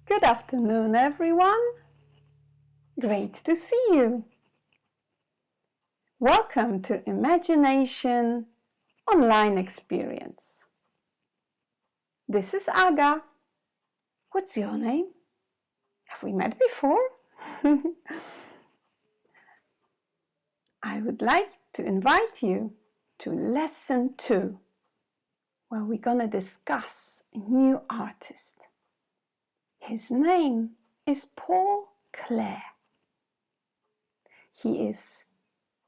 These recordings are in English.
Good afternoon, everyone. Great to see you. Welcome to Imagination Online Experience. This is Aga. What's your name? Have we met before? I would like to invite you to Lesson 2, where we're going to discuss a new artist. His name is Paul Klee. He is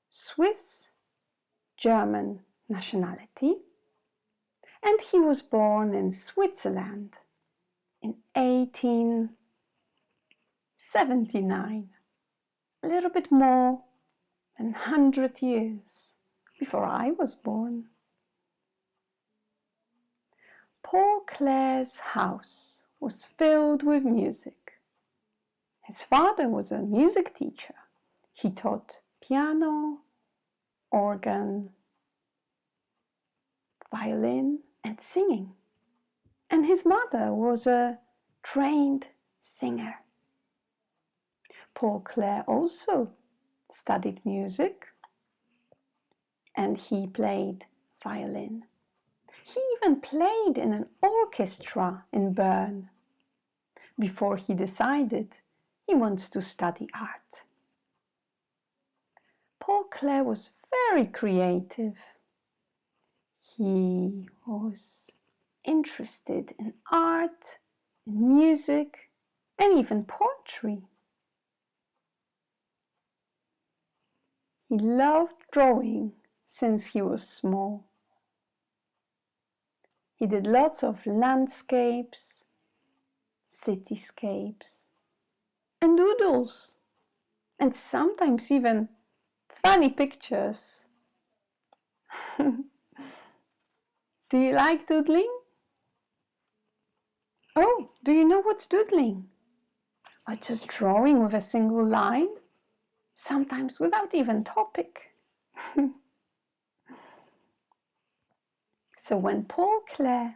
Swiss-German nationality, and he was born in Switzerland in 1879, a little bit more than 100 years before I was born. Paul Klee's house was filled with music. His father was a music teacher. He taught piano, organ, violin, and singing. And his mother was a trained singer. Paul Klee also studied music, and he played violin. He even played in an orchestra in Bern before he decided he wants to study art. Paul Klee was very creative. He was interested in art, in music, and even poetry. He loved drawing since he was small. He did lots of landscapes, cityscapes, and doodles, and sometimes even funny pictures. Do you like doodling? Oh, do you know what's doodling? Or just drawing with a single line, sometimes without even topic. So when Paul Klee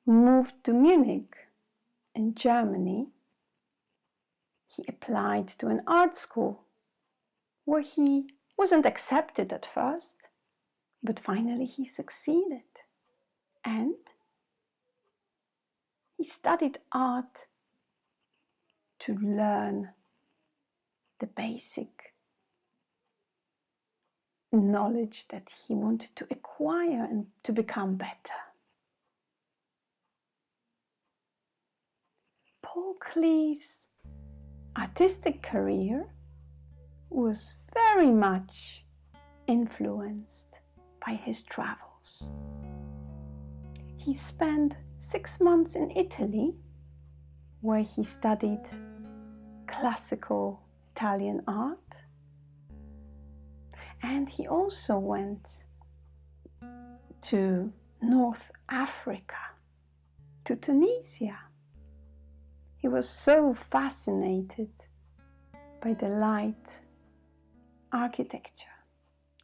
moved to Munich in Germany, he applied to an art school where he wasn't accepted at first, but finally he succeeded. And he studied art to learn the basic knowledge that he wanted to acquire and to become better. Paul Klee's artistic career was very much influenced by his travels. He spent 6 months in Italy, where he studied classical Italian art. And he also went to North Africa, to Tunisia. He was so fascinated by the light, architecture,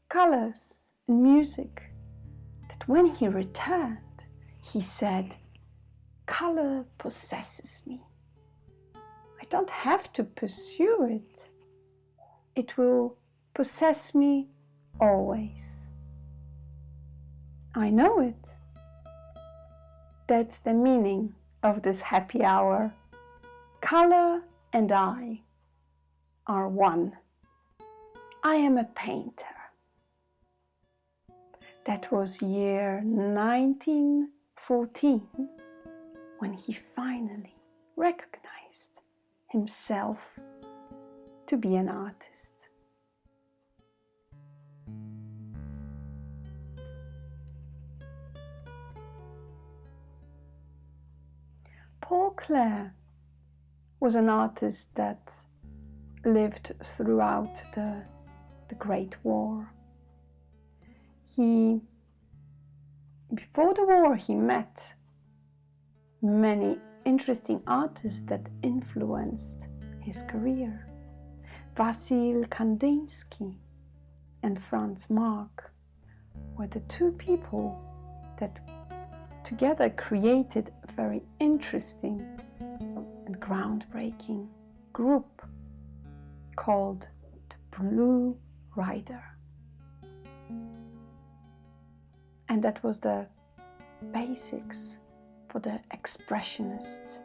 colors, and music that when he returned, he said, "Color possesses me. I don't have to pursue it. It will possess me always. I know it." That's the meaning of this happy hour. Color and I are one. I am a painter. That was year 1914 when he finally recognized himself to be an artist. Paul Klee was an artist that lived throughout the Great War. Before the war, he met many interesting artists that influenced his career. Wasyl Kandinsky and Franz Marc were the two people that together created a very interesting and groundbreaking group called the Blue Rider. And that was the basics for the Expressionist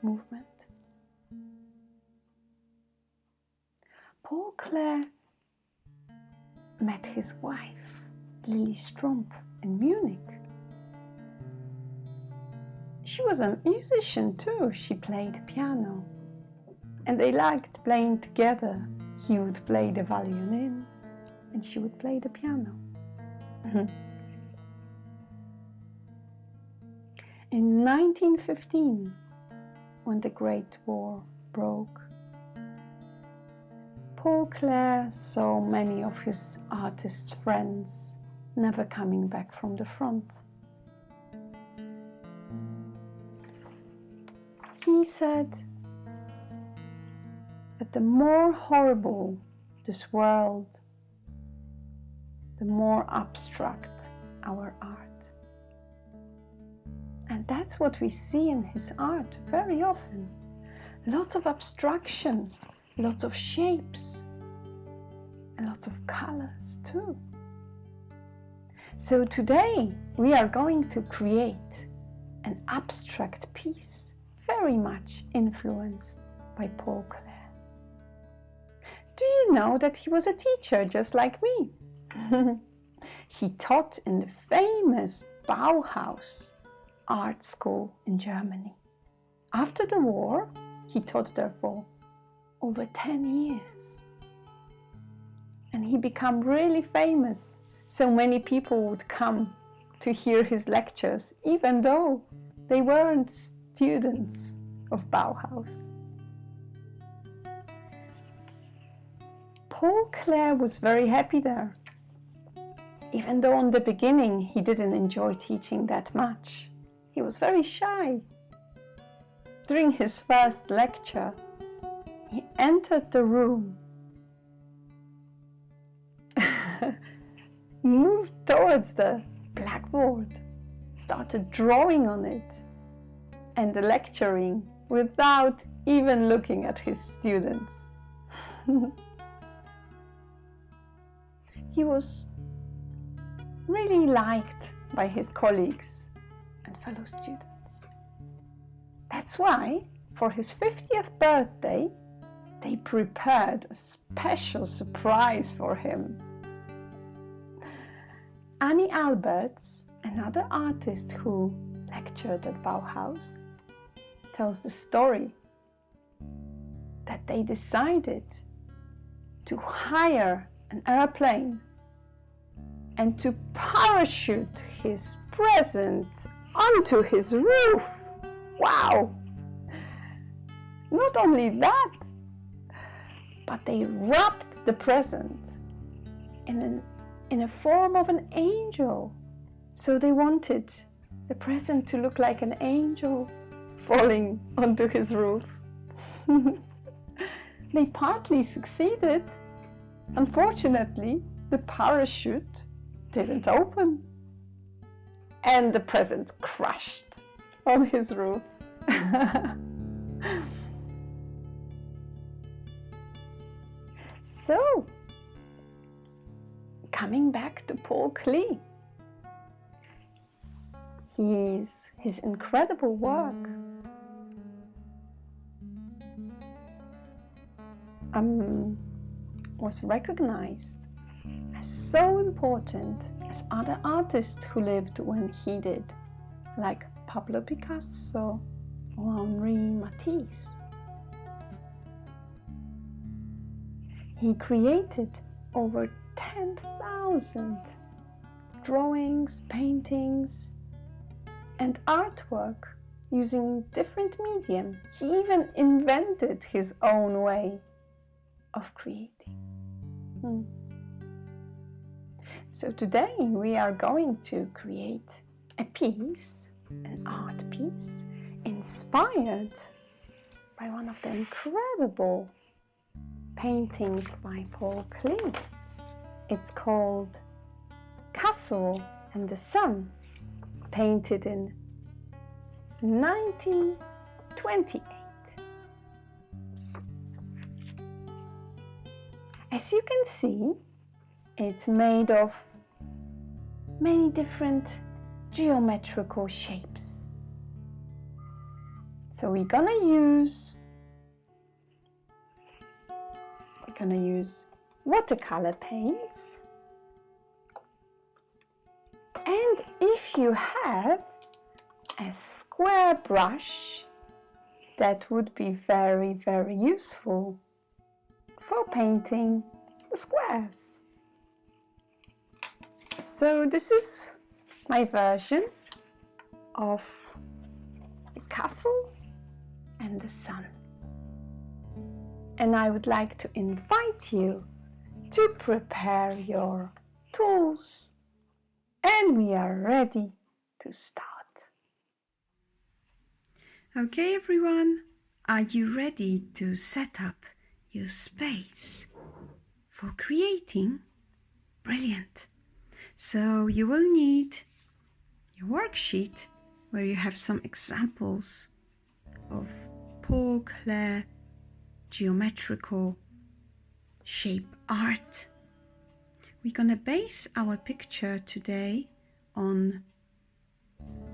movement. Paul Klee met his wife, Lily Strump, in Munich. She was a musician too. She played piano. And they liked playing together. He would play the violin and she would play the piano. In 1915, when the Great War broke, Paul Klee saw many of his artist friends never coming back from the front. He said that the more horrible this world, the more abstract our art. And that's what we see in his art very often. Lots of abstraction, lots of shapes, and lots of colors too. So today we are going to create an abstract piece very much influenced by Paul Klee. Do you know that he was a teacher just like me? He taught in the famous Bauhaus art school in Germany. After the war, he taught there for over 10 years. And he became really famous. So many people would come to hear his lectures, even though they weren't students of Bauhaus. Paul Klee was very happy there, even though in the beginning he didn't enjoy teaching that much. He was very shy. During his first lecture, he entered the room, moved towards the blackboard, started drawing on it, and lecturing without even looking at his students. He was really liked by his colleagues and fellow students. That's why, for his 50th birthday, they prepared a special surprise for him. Annie Alberts, another artist who lectured at Bauhaus, tells the story that they decided to hire an airplane and to parachute his present onto his roof. Wow! Not only that, but they wrapped the present in a form of an angel. So they wanted the present to look like an angel falling onto his roof. They partly succeeded. Unfortunately, the parachute didn't open and the present crashed on his roof. So, coming back to Paul Klee, his incredible work was recognized as so important as other artists who lived when he did, like Pablo Picasso or Henri Matisse. He created over 10,000 drawings, paintings, and artwork using different medium. He even invented his own way of creating. So today we are going to create a piece, an art piece, inspired by one of the incredible paintings by Paul Klee. It's called Castle and the Sun, painted in 1928. As you can see, it's made of many different geometrical shapes. So we're gonna use watercolor paints. And if you have a square brush, that would be very, very useful for painting the squares. So this is my version of the castle and the sun. And I would like to invite you to prepare your tools, and we are ready to start. Okay everyone, are you ready to set up your space for creating? Brilliant! So you will need your worksheet where you have some examples of Paul Klee geometrical shape art. We're gonna base our picture today on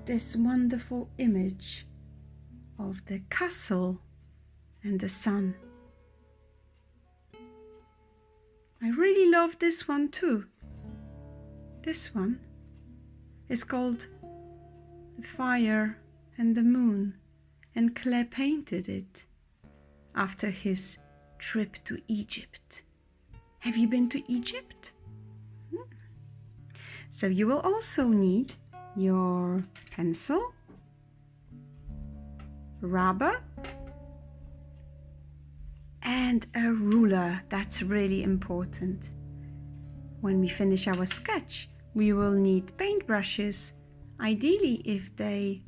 this wonderful image of the castle and the sun. I really love this one too. This one is called The Fire and the Moon, and Klee painted it after his trip to Egypt. Have you been to Egypt? So you will also need your pencil, rubber, and a ruler. That's really important. When we finish our sketch, we will need paintbrushes, ideally if they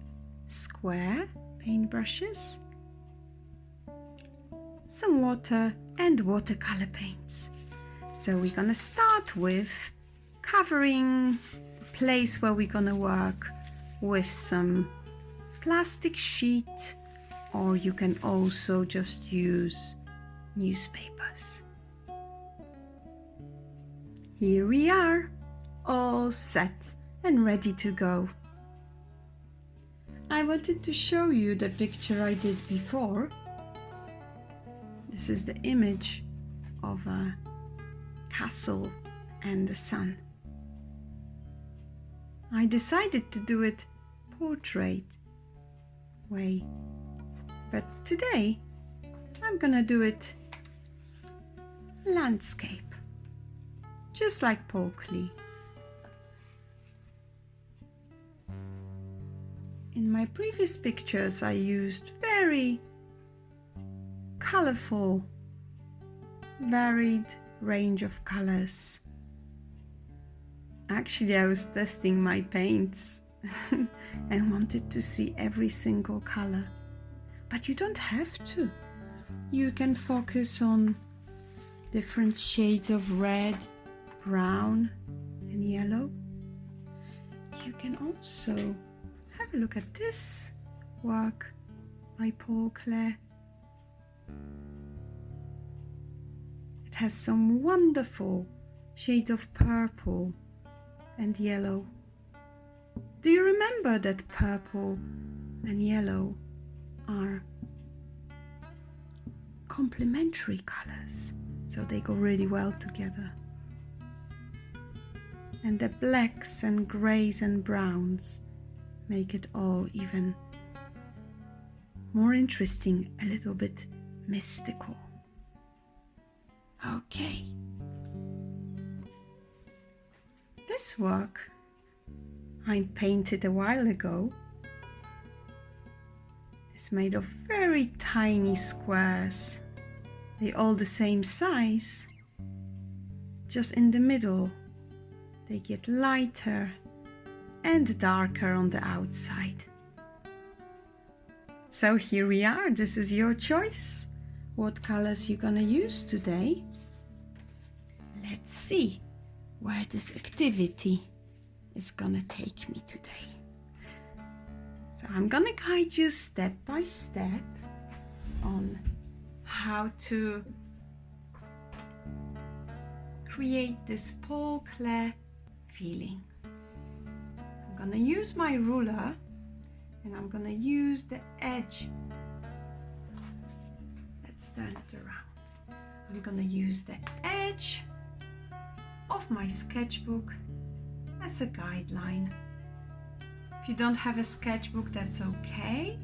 square paintbrushes, some water and watercolor paints. So we're gonna start with covering the place where we're gonna work with some plastic sheet, or you can also just use newspapers. Here we are, all set and ready to go. I wanted to show you the picture I did before. This is the image of a castle and the sun. I decided to do it portrait way, but today I'm gonna do it landscape, just like Paul Klee. In my previous pictures I used very colorful, varied range of colors. Actually, I was testing my paints and wanted to see every single color. But you don't have to. You can focus on different shades of red, brown, and yellow. You can also have a look at this work by Paul Klee. It has some wonderful shades of purple and yellow. Do you remember that purple and yellow are complementary colors? So they go really well together. And the blacks and grays and browns make it all even more interesting, a little bit mystical. Okay. This work I painted a while ago. It's made of very tiny squares. They're all the same size. Just in the middle, they get lighter and darker on the outside. So here we are. This is your choice. What colors you're gonna use today? Let's see where this activity is gonna take me today. So I'm gonna guide you step by step on how to create this Paul Klee feeling. I'm gonna use my ruler and I'm gonna use the edge. Let's turn it around. I'm gonna use the edge of my sketchbook as a guideline. If you don't have a sketchbook, that's okay.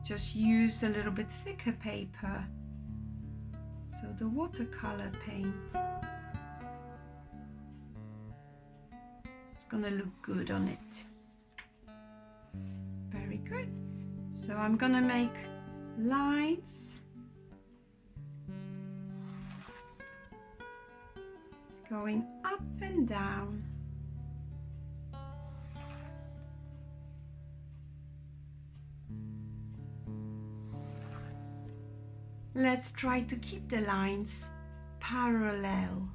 Just use a little bit thicker paper. So the watercolor paint is gonna look good on it. Very good. So I'm gonna make lines going up and down. Let's try to keep the lines parallel.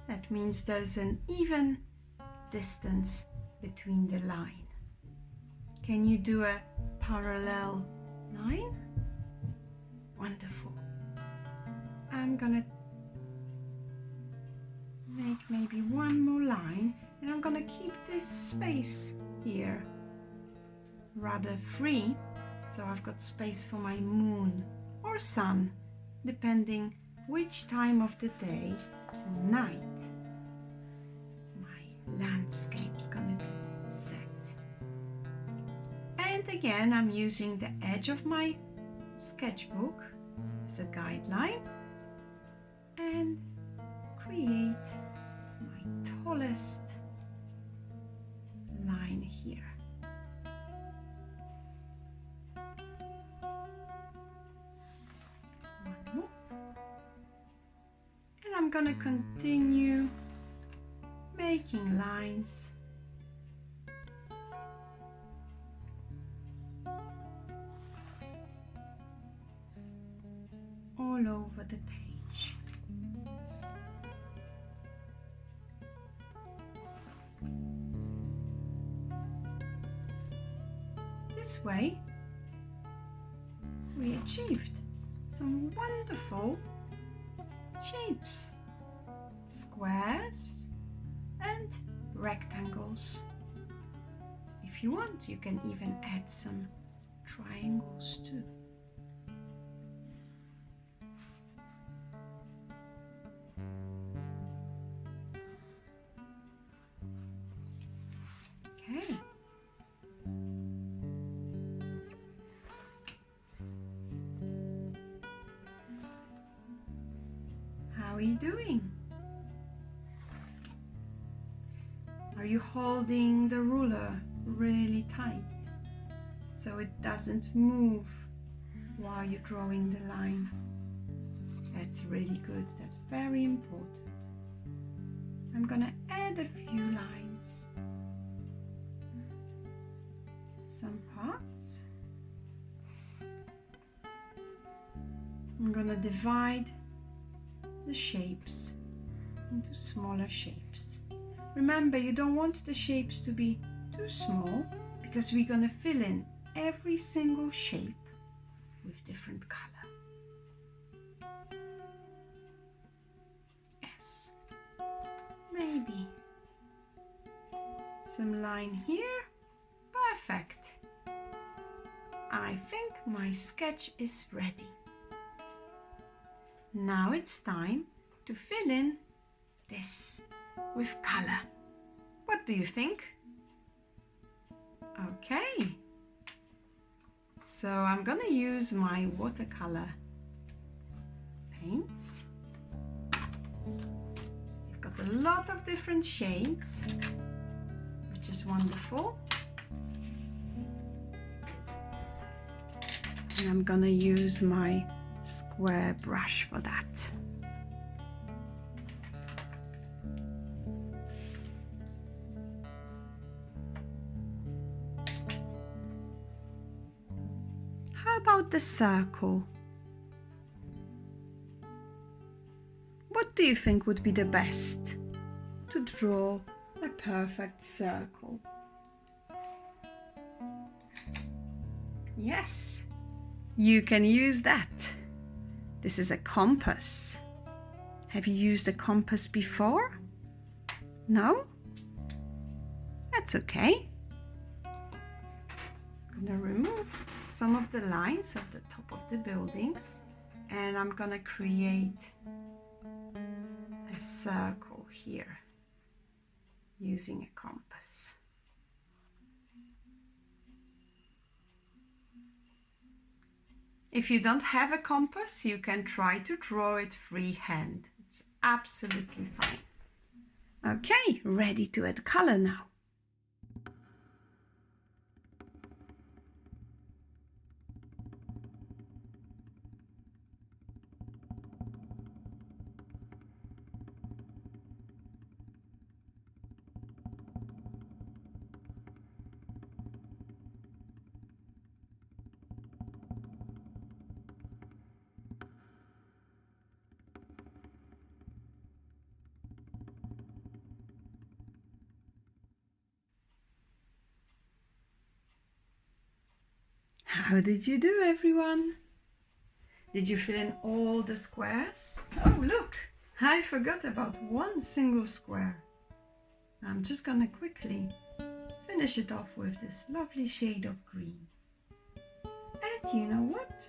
That means there's an even distance between the line. Can you do a parallel line? Wonderful. I'm gonna make maybe one more line and I'm gonna keep this space here rather free, so I've got space for my moon or sun, depending which time of the day or night my landscape's gonna be set. And again, I'm using the edge of my sketchbook as a guideline and create my tallest line here. One more. And I'm going to continue making lines all over the page. This way, we achieved some wonderful shapes, squares and rectangles. If you want, you can even add some triangles too. Okay. How are you doing? Are you holding the ruler really tight so it doesn't move while you're drawing the line? That's really good. That's very important. I'm gonna add a few lines. Some parts. I'm gonna divide the shapes into smaller shapes. Remember, you don't want the shapes to be too small because we're gonna fill in every single shape with different color. Yes, maybe some line here. Perfect. I think my sketch is ready. Now it's time to fill in this with color. What do you think? Okay. So I'm gonna use my watercolor paints. You've got a lot of different shades, which is wonderful. And I'm gonna use my square brush for that. How about the circle? What do you think would be the best to draw a perfect circle? Yes, you can use that. This is a compass. Have you used a compass before? No? That's okay. I'm gonna remove some of the lines at the top of the buildings, and I'm gonna create a circle here using a compass. If you don't have a compass, you can try to draw it freehand. It's absolutely fine. Okay, ready to add color now. How did you do, everyone? Did you fill in all the squares? Oh, look, I forgot about one single square. I'm just gonna quickly finish it off with this lovely shade of green. And you know what?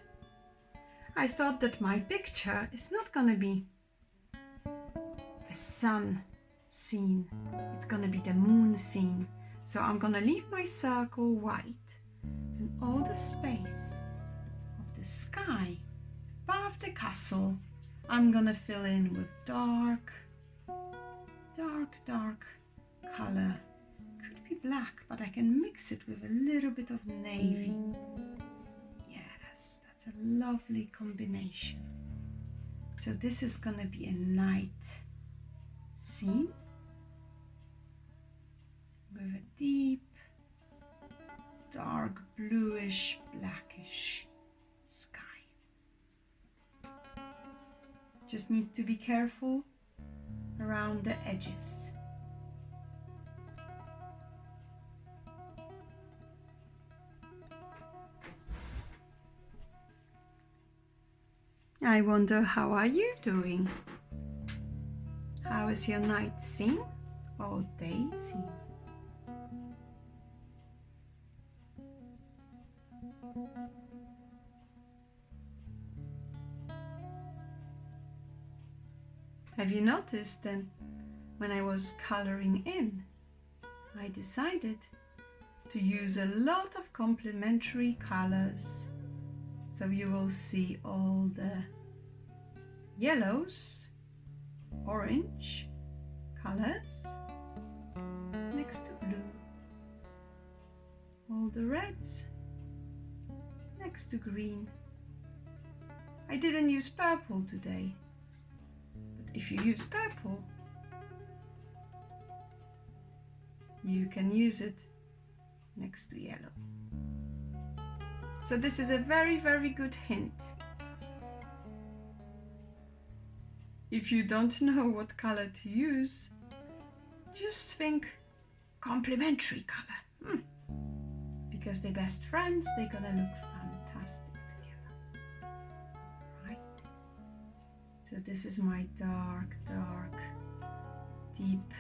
I thought that my picture is not gonna be a sun scene. It's gonna be the moon scene. So I'm gonna leave my circle white. And all the space of the sky above the castle, I'm gonna fill in with dark color. Could be black, but I can mix it with a little bit of navy. Yes, that's a lovely combination. So this is gonna be a night scene with a deep dark bluish blackish sky. Just need to be careful around the edges. I wonder, how are you doing? How is your night scene or day scene? Have you noticed that when I was coloring in, I decided to use a lot of complementary colors. So you will see all the yellows, orange colors next to blue. All the reds next to green. I didn't use purple today. If you use purple, you can use it next to yellow. So this is a very, very good hint. If you don't know what color to use, just think complementary color. Because they're best friends, they're gonna look fantastic together. Right? So this is my dark, deep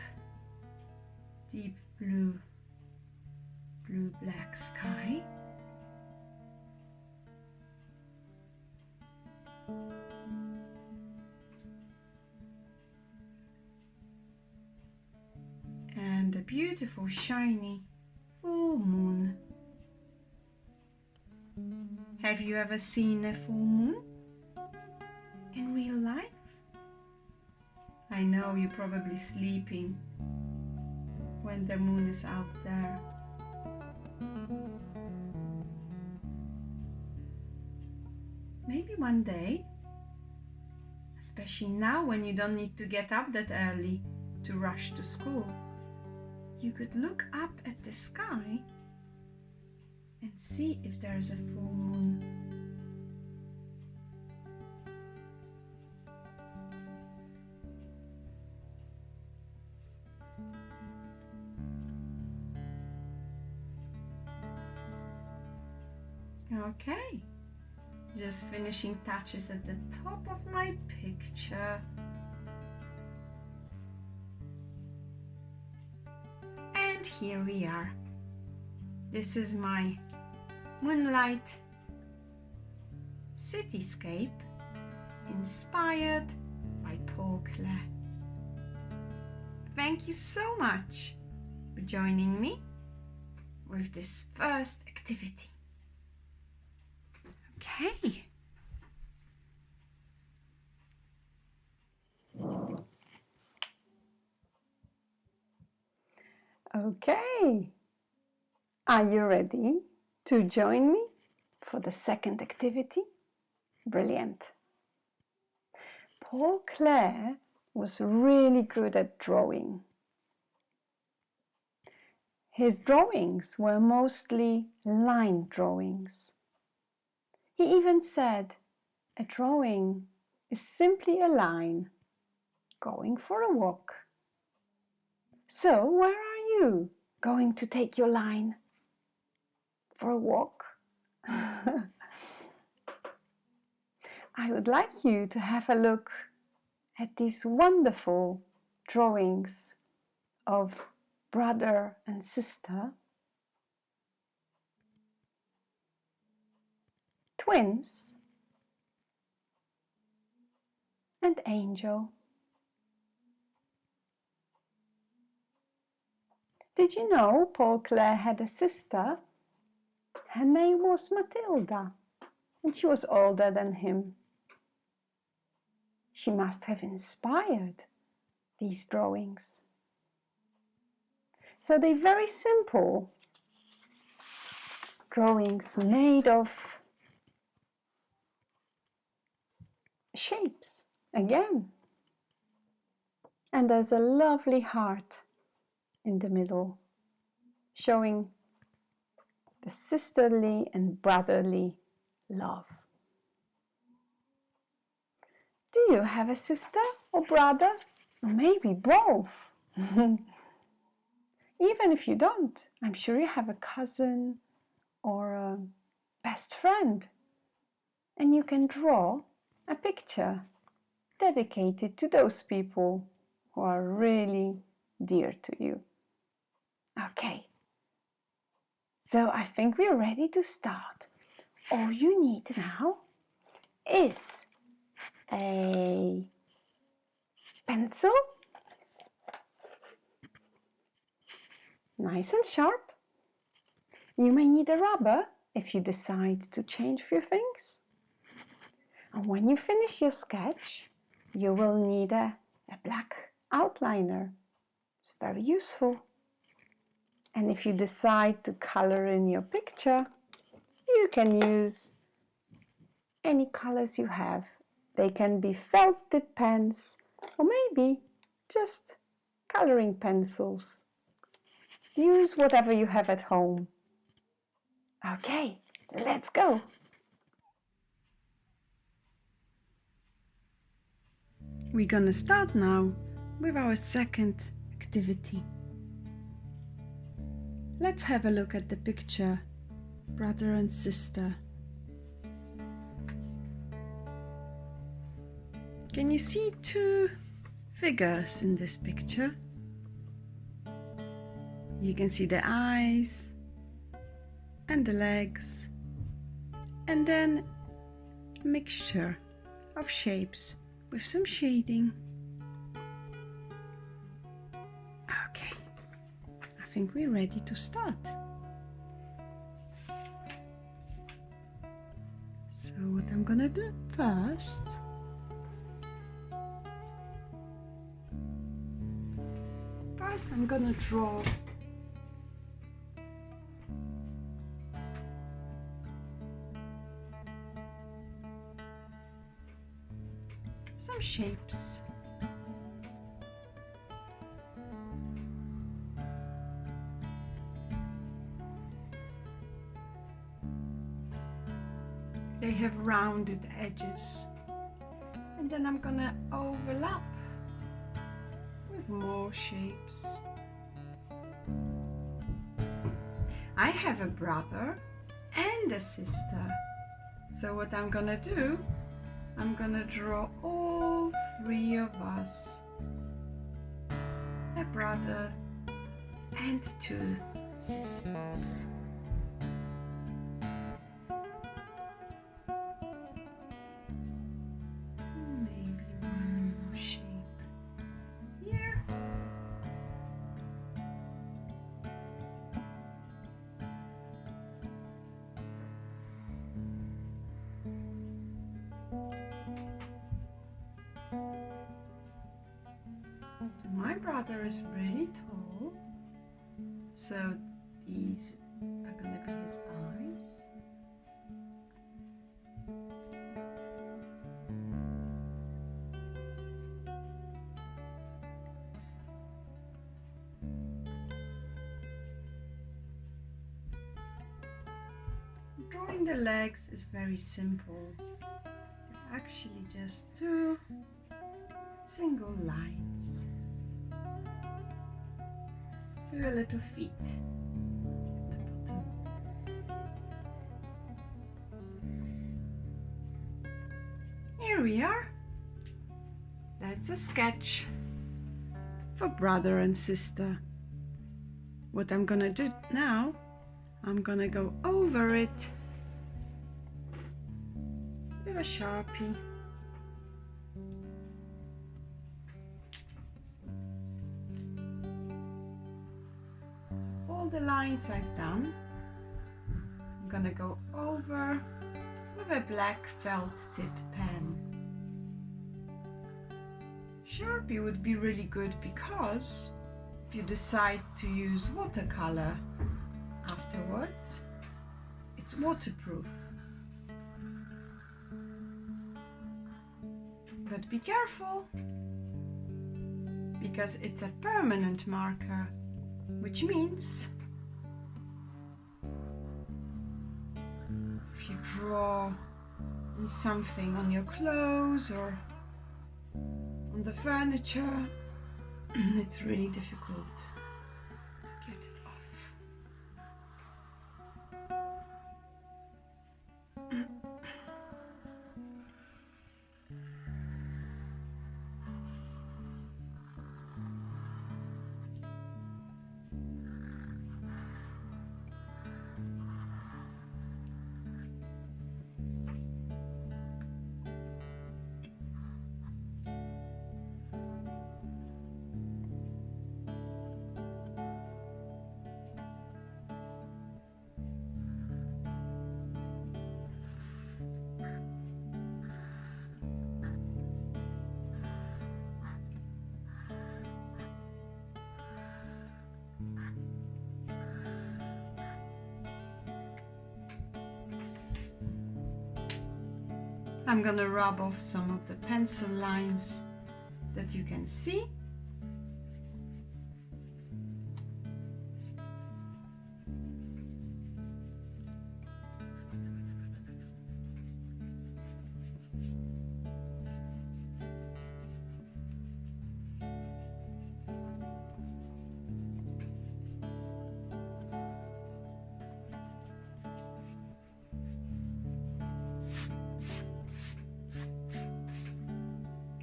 blue, black sky. And a beautiful, shiny, full moon. Have you ever seen a full moon in real life? I know you're probably sleeping when the moon is out there. Maybe one day, especially now when you don't need to get up that early to rush to school, you could look up at the sky and see if there's a full moon. Okay, just finishing touches at the top of my picture. And here we are. This is my moonlight cityscape inspired by Paul Klee. Thank you so much for joining me with this first activity. Okay. Okay. Are you ready to join me for the second activity? Brilliant. Paul Klee was really good at drawing. His drawings were mostly line drawings. He even said, a drawing is simply a line going for a walk. So, where are you going to take your line for a walk? I would like you to have a look at these wonderful drawings of brother and sister, twins, and angel. Did you know Paul Klee had a sister? Her name was Matilda, and she was older than him. She must have inspired these drawings. So they're very simple drawings made of shapes again. And there's a lovely heart in the middle, showing the sisterly and brotherly love. Do you have a sister or brother? Or maybe both. Even if you don't, I'm sure you have a cousin or a best friend. And you can draw a picture dedicated to those people who are really dear to you. Okay, so I think we're ready to start. All you need now is a pencil, nice and sharp. You may need a rubber if you decide to change a few things. And when you finish your sketch, you will need a black outliner. It's very useful. And if you decide to color in your picture, you can use any colors you have. They can be felt tip pens or maybe just coloring pencils. Use whatever you have at home. Okay, let's go. We're gonna start now with our second activity. Let's have a look at the picture, brother and sister. Can you see two figures in this picture? You can see the eyes and the legs, and then a mixture of shapes with some shading. Okay, I think we're ready to start. So what I'm gonna do first, I'm gonna draw some shapes. They have rounded edges, and then I'm gonna overlap with more shapes. I have a brother and a sister, so what I'm gonna do, I'm gonna draw all three of us, a brother and 2 sisters. Maybe one more shape here. My brother is really tall, so these are gonna be his eyes. Drawing the legs is very simple. They're actually just 2 single lines. Do a little feet at the bottom. Here we are. That's a sketch for brother and sister. What I'm gonna do now, I'm gonna go over it with a Sharpie. All the lines I've done, I'm gonna go over with a black felt tip pen. Sharpie would be really good because if you decide to use watercolor afterwards, it's waterproof. But be careful, because it's a permanent marker, which means if you draw on something on your clothes or on the furniture, it's really difficult to get it off. I'm gonna rub off some of the pencil lines that you can see.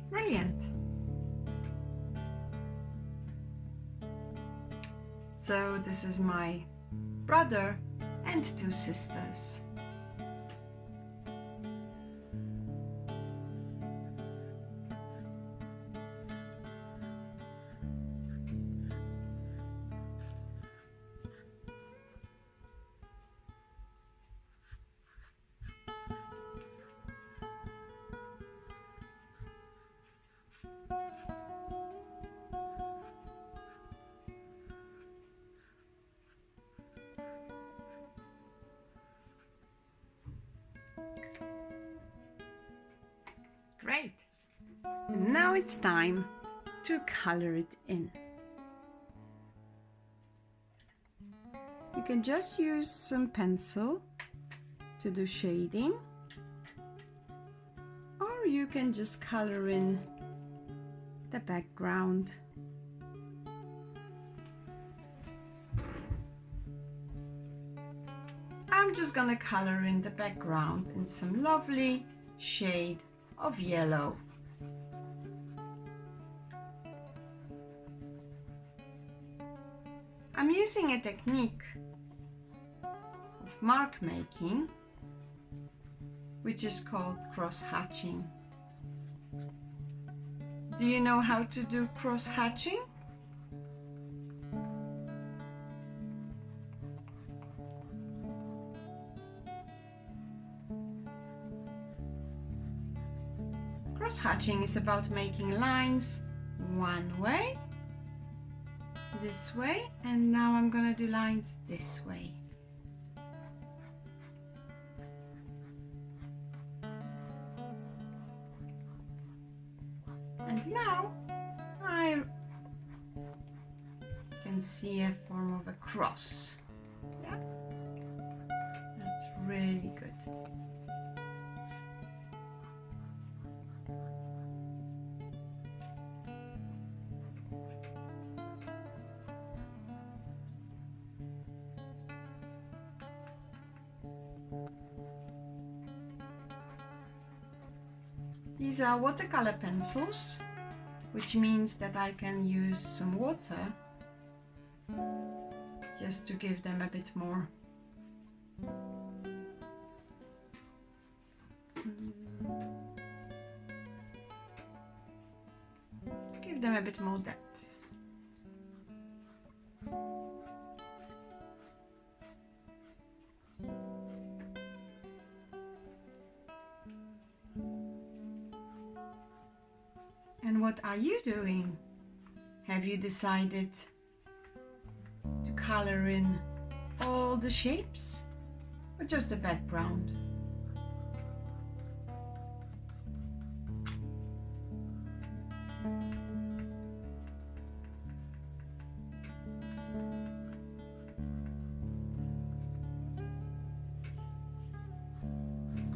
Brilliant. So this is my brother and 2 sisters. Great. And now it's time to color it in. You can just use some pencil to do shading, or you can just color in the background. I'm just gonna color in the background in some lovely shade of yellow. I'm using a technique of mark making, which is called cross-hatching. Do you know how to do cross-hatching? Cross-hatching is about making lines one way, this way, and now I'm gonna do lines this way. And now I can see a form of a cross. Yeah, that's really good. These are watercolor pencils, which means that I can use some water just to give them a bit more depth. And what are you doing? Have you decided to color in all the shapes or just the background?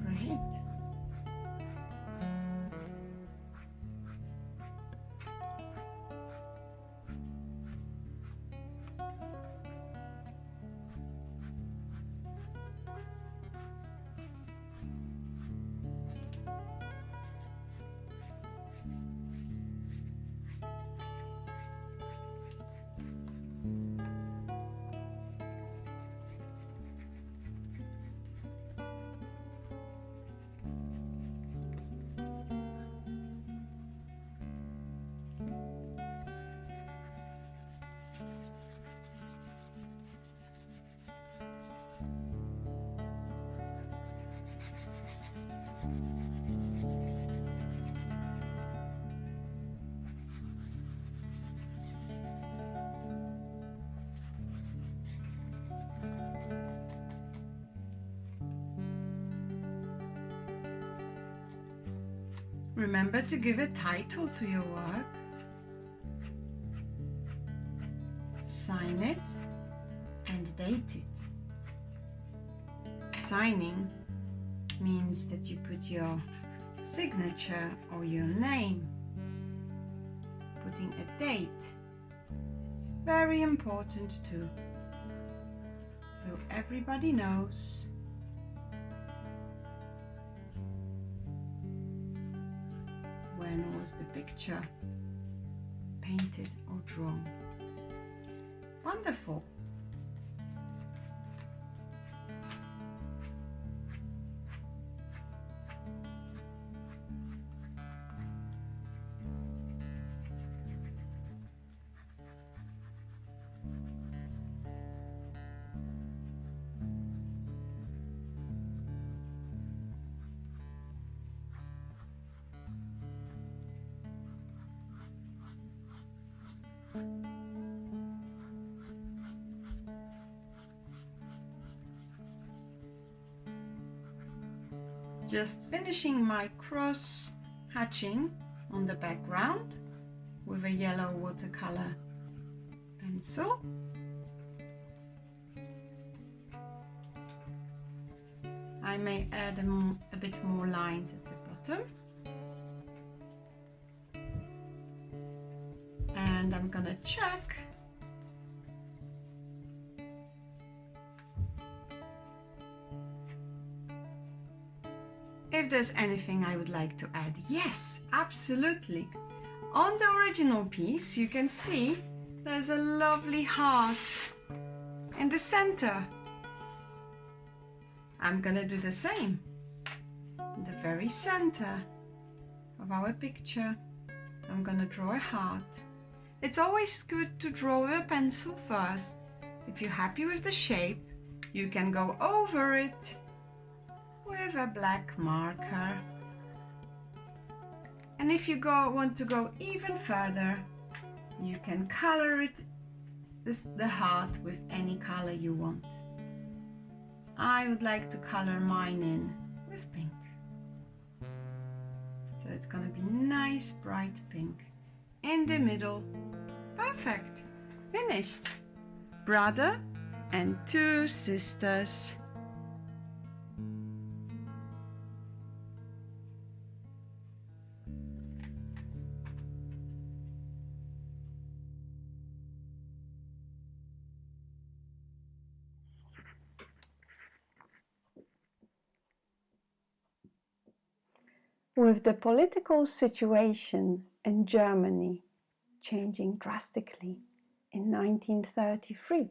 Great. Remember to give a title to your work. Sign it and date it. Signing means that you put your signature or your name. Putting a date is very important too, so everybody knows when was the picture painted or drawn. Wonderful. Just finishing my cross hatching on the background with a yellow watercolor pencil. I may add a bit more lines at the bottom. And I'm gonna check if there's anything I would like to add. Yes, absolutely. On the original piece, you can see there's a lovely heart in the center. I'm gonna do the same in the very center of our picture. I'm gonna draw a heart. It's always good to draw with a pencil first. If you're happy with the shape, you can go over it with a black marker. And if you want to go even further, you can color it, the heart, with any color you want. I would like to color mine in with pink. So it's gonna be nice bright pink in the middle. Perfect. Finished. Brother and two sisters. With the political situation in Germany changing drastically in 1933,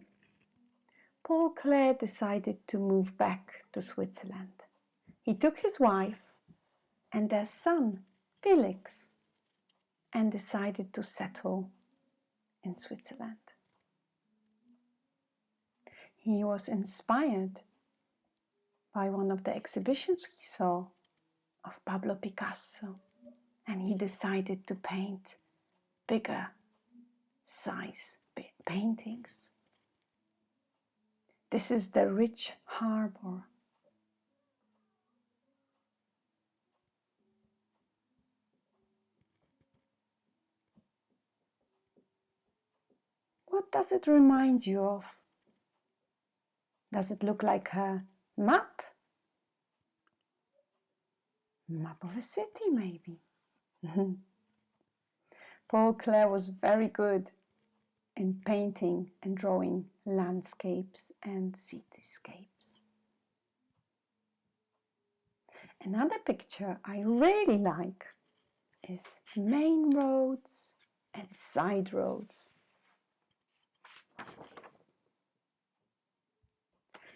Paul Klee decided to move back to Switzerland. He took his wife and their son, Felix, and decided to settle in Switzerland. He was inspired by one of the exhibitions he saw of Pablo Picasso, and he decided to paint bigger size paintings. This is the rich harbor. What does it remind you of? Does it look like a map? Map of a city, maybe. Paul Klee was very good in painting and drawing landscapes and cityscapes. Another picture I really like is main roads and side roads.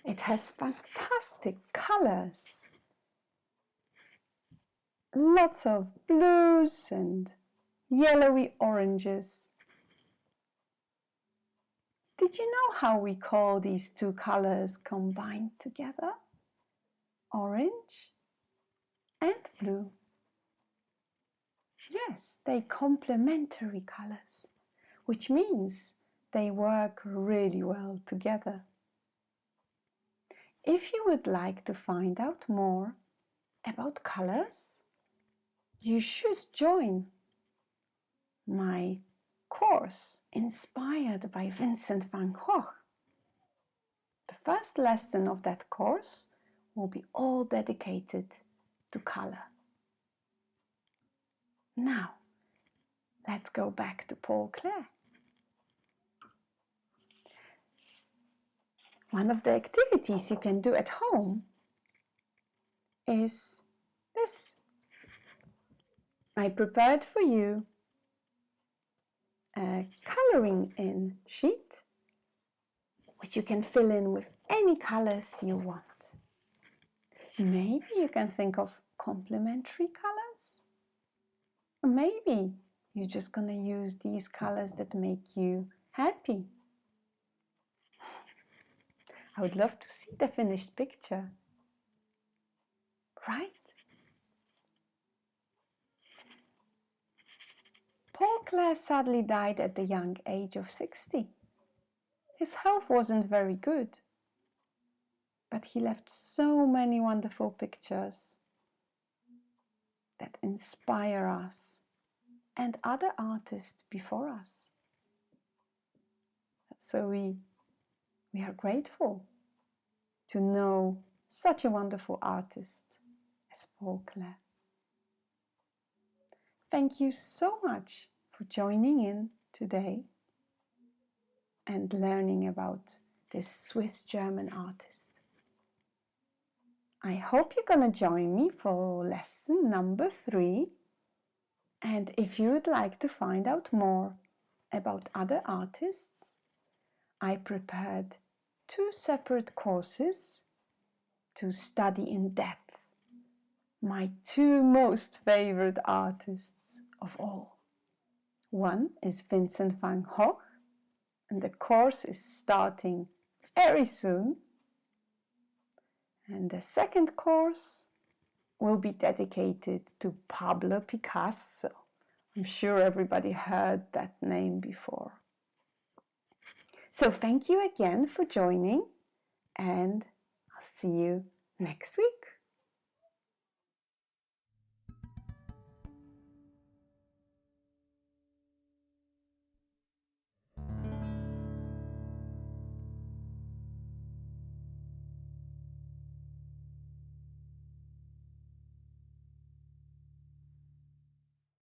It has fantastic colors. Lots of blues and yellowy oranges. Did you know how we call these two colors combined together? Orange and blue. Yes, they're complementary colors, which means they work really well together. If you would like to find out more about colors, you should join my course inspired by Vincent Van Gogh. The first lesson of that course will be all dedicated to color. Now, let's go back to Paul Klee. One of the activities you can do at home is this. I prepared for you a coloring in sheet, which you can fill in with any colors you want. Maybe you can think of complementary colors. Or maybe you're just going to use these colors that make you happy. I would love to see the finished picture. Right? Paul Klee sadly died at the young age of 60. His health wasn't very good, but he left so many wonderful pictures that inspire us and other artists before us. So we are grateful to know such a wonderful artist as Paul Klee. Thank you so much for joining in today and learning about this Swiss-German artist. I hope you're going to join me for lesson number 3. And if you would like to find out more about other artists, I prepared 2 separate courses to study in depth my 2 most favorite artists of all. One is Vincent van Gogh, and the course is starting very soon. And the second course will be dedicated to Pablo Picasso. I'm sure everybody heard that name before. So thank you again for joining, and I'll see you next week.